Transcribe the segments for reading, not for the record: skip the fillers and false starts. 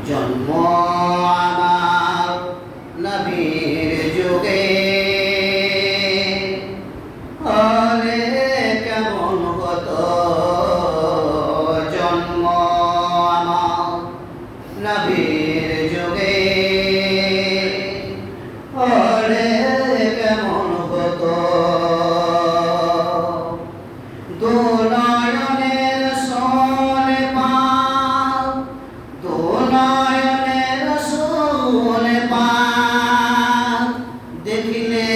জন্ম আমার নবীর যুগে হলে কেমন হতো জন্ম আমার নবীর যুগে হলে কেমন হতো দুনয়নের সোনে পাল দুনয়নের সোনে পাল দেখিলে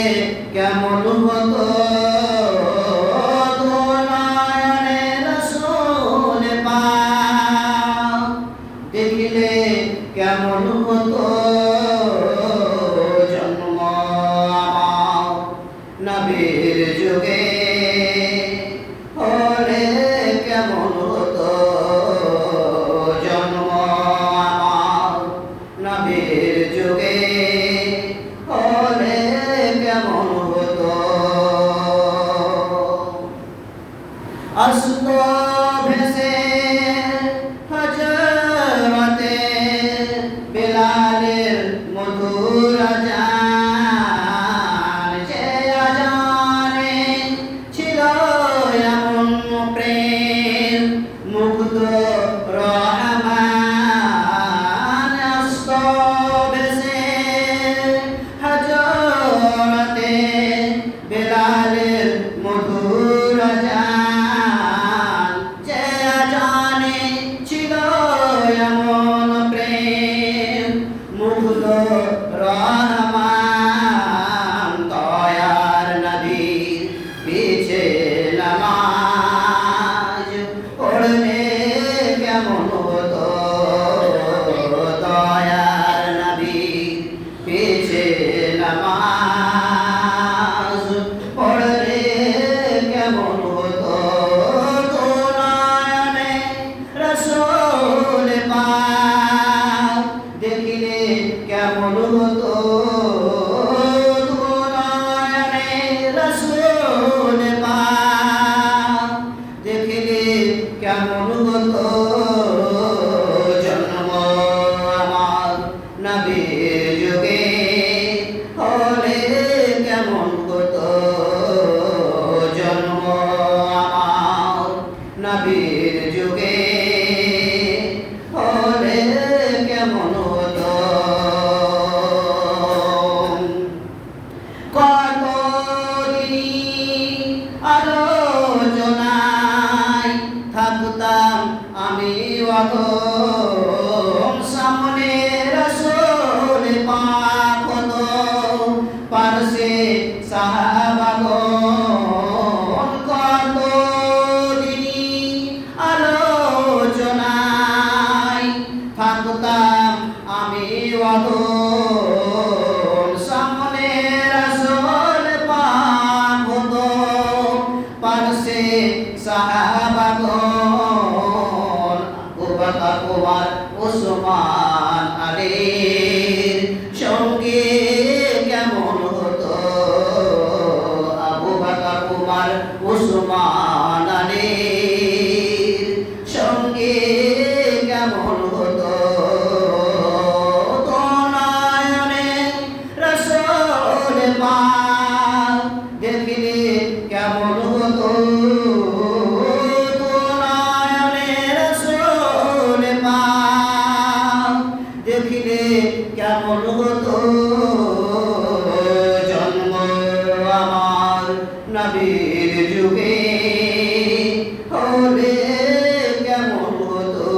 কেমন হতো দুনয়নের সোনে পাল দেখিলে কেমন হতো জন্ম আমার নবীর যুগে হলে কেমন হতো জন্ম আমার নবীর যুগে হলে কেমন হতো অস্ত ভেসে হযরতে বেলালের মধুর আযান যে আযানে ছিল এমন প্রেম মুগ্ধ রহমান অস্ত ভেসে হযরতে বেলালের মধুর আযান যে আযানে ছিল এমন প্রেম মুগ্ধ রহমান দয়ার নবীর পিছে নামাজ পড়লে কেমন হতো দয়ার নবীর পিছে নামাজ পড়লে কেমন হতো দুনয়নে রাসূল পাক দেখিলে কেমন হতো দুনয়নে রাসূল পাক দেখিলে কেমন হতো জন্ম আমার নবীর যুগে হলে কেমন হতো জন্ম আমার নবীর যুগে হলে কেমন হতো কতদিন আলোচনায় থাকতাম আমি অধম সামনে রাসূল পাক হতো পারসে সাহাবাগণ কতদিন আলোচনায় থাকতাম আমি অধম সামনে রাসূল পাক হতো পারসে সাহাবাগণ আবু বকর ওমর ওসমান আলীর সঙ্গে কেমন হতো আবু বকর ওমর ওসমান আলীর সঙ্গে কেমন হতো দুনয়নে রাসূল পাক দেখিলে কেমন হতো দুনয়নে রাসূল পাক দেখিলে কেমন হতো জন্ম আমার নবীর যুগে হলে কেমন হতো